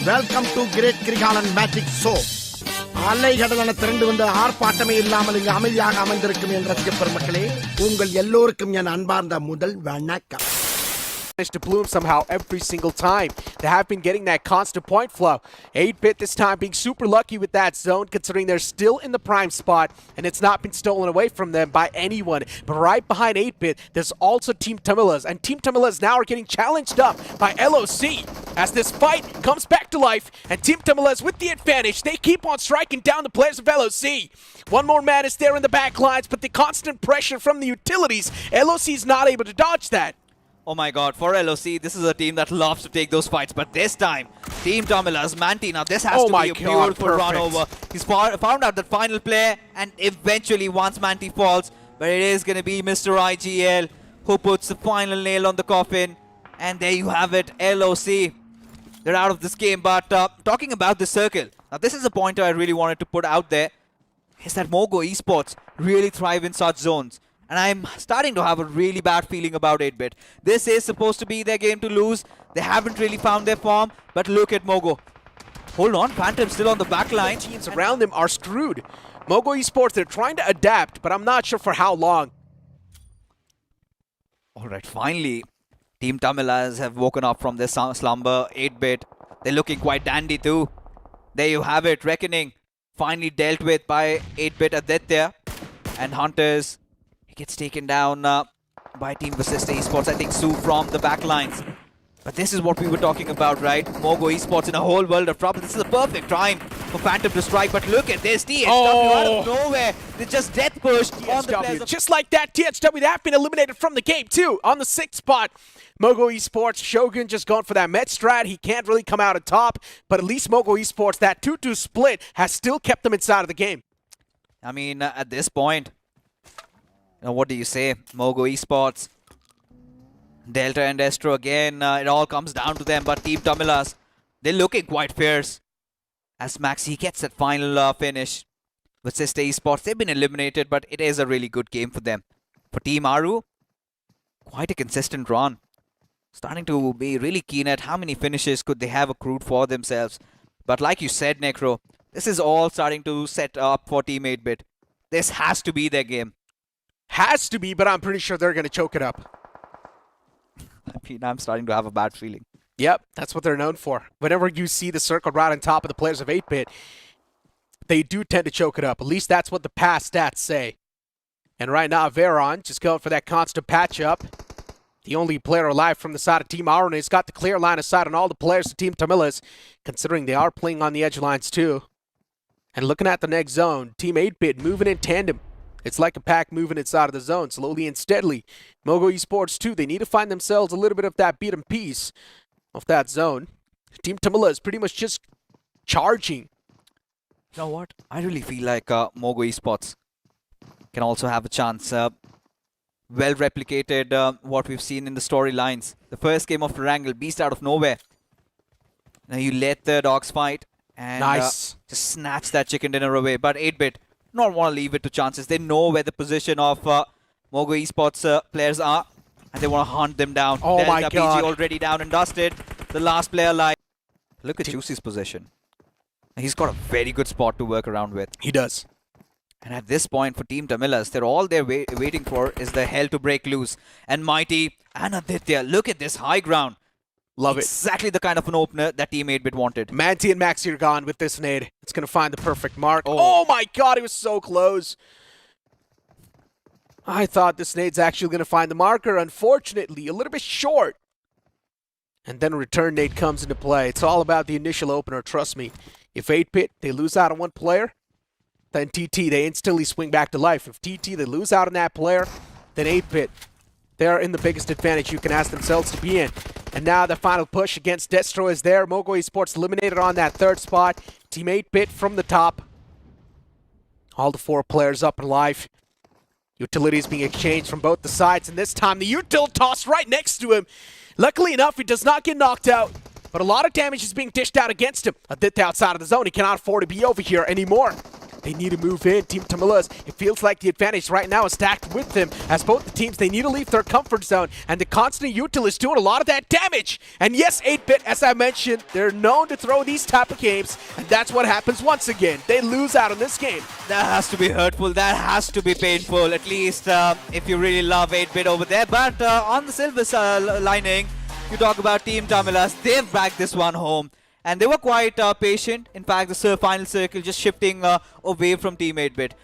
Welcome to great Kirikalan magic show. அலைகடலான திரண்டு வந்து ஆர்ப்பாட்டமே இல்லாமல் இங்கு அமைதியாக அமைந்திருக்கும் என் ரசிக பெருமக்களே, உங்கள் எல்லோருக்கும் என் அன்பார்ந்த முதல் வணக்கம். To bloom somehow every single time. They have been getting that constant point flow. 8-Bit this time being super lucky with that zone, considering they're still in the prime spot and it's not been stolen away from them by anyone. But right behind 8-Bit, there's also Team Tamilas, and Team Tamilas now are getting challenged up by LOC as this fight comes back to life, and Team Tamilas with the advantage. They keep on striking down the players of LOC. One more man is there in the back lines, but the constant pressure from the utilities, LOC is not able to dodge that. Oh my god, for LOC, this is a team that loves to take those fights, but this time, Team Tamilas, Manti, now this has to be a beautiful run over. He's found out that final play, and eventually once Manti falls, but it is going to be Mr. IGL who puts the final nail on the coffin, and there you have it, LOC. They're out of this game, but talking about the circle, now this is a pointer I really wanted to put out there, is that Mogo Esports really thrive in such zones. And I'm starting to have a really bad feeling about 8-Bit. This is supposed to be their game to lose. They haven't really found their form, but look at Mogo. Hold on, Phantom still on the back line. The teams around them are screwed. Mogo Esports, they're trying to adapt, but I'm not sure for how long. Alright, finally, Team Tamilas have woken up from their slumber. 8-Bit, they're looking quite dandy too. There you have it, Reckoning. Finally dealt with by 8-Bit Aditya. And Hunters, he gets taken down by Team Vasista Esports. I think Sue from the back lines. But this is what we were talking about, right? Mogo Esports in a whole world of trouble. This is a perfect time for Phantom to strike. But look at this. THW out of nowhere. They just death pushed on the players. Just like that, THW, they have been eliminated from the game too. On the 6th spot, Mogo Esports, Shogun just going for that Met strat. He can't really come out on top. But at least Mogo Esports, that 2-2 split has still kept them inside of the game. I mean, at this point, what do you say? Mogo Esports, Delta and Destro again, it all comes down to them. But Team Tamilas, they're looking quite fierce. As Maxi gets that final finish with Sister Esports, they've been eliminated, but it is a really good game for them. For Team Aru, quite a consistent run. Starting to be really keen at how many finishes could they have accrued for themselves. But like you said, Necro, this is all starting to set up for Team 8-Bit. This has to be their game. Has to be, but I'm pretty sure they're going to choke it up. I mean, I'm starting to have a bad feeling. Yep, that's what they're known for. Whenever you see the circle right on top of the players of 8-Bit, they do tend to choke it up. At least that's what the past stats say. And right now, Veron just going for that constant patch-up. The only player alive from the side of Team Aruna has got the clear line of sight on all the players of Team Tamilas, considering they are playing on the edge lines too. And looking at the next zone, Team 8-Bit moving in tandem. It's like a pack moving inside of the zone, slowly and steadily. Mogo Esports, too, they need to find themselves a little bit of that beat and piece of that zone. Team Tamila is pretty much just charging. You know what? I really feel like Mogo Esports can also have a chance. Well replicated what we've seen in the storylines. The first game of Triangle, Beast out of nowhere. Now you let the dogs fight and nice. Just snatch that chicken dinner away. But 8-Bit not want to leave it to chances. They know where the position of Mogo Esports players are, and they want to hunt them down. Oh Delta my God. PG already down and dusted. The last player alive. Look at Juicy's position. He's got a very good spot to work around with. He does. And at this point for Team Tamilas, they're all they're waiting for is the hell to break loose. And Mighty and Aditya, look at this high ground. Love it. Exactly the kind of an opener that Team 8-Bit wanted. Manti and Maxi are gone with this nade. It's going to find the perfect mark. Oh my God, it was so close. I thought this nade's actually going to find the marker. Unfortunately, a little bit short. And then a return nade comes into play. It's all about the initial opener, trust me. If 8-Bit, they lose out on one player, then TT, they instantly swing back to life. If TT, they lose out on that player, then 8-Bit, they're in the biggest advantage you can ask themselves to be in. And now the final push against Destro is there. Mogo Esports eliminated on that 3rd spot. Team 8-Bit from the top. All the 4 players up and alive. Utilities being exchanged from both the sides, and this time the util tossed right next to him. Luckily enough, he does not get knocked out, but a lot of damage is being dished out against him. Aditya outside of the zone. He cannot afford to be over here anymore. They need to move in. Team Tamilas, it feels like the advantage right now is stacked with them. As both the teams, they need to leave their comfort zone. And the constant util is doing a lot of that damage. And yes, 8-Bit, as I mentioned, they're known to throw these type of games. And that's what happens once again. They lose out on this game. That has to be hurtful. That has to be painful, at least if you really love 8-Bit over there. But on the silver lining, you talk about Team Tamilas. They've backed this one home. And they were quite patient. In fact, the final circle just shifting away from Team 8-Bit.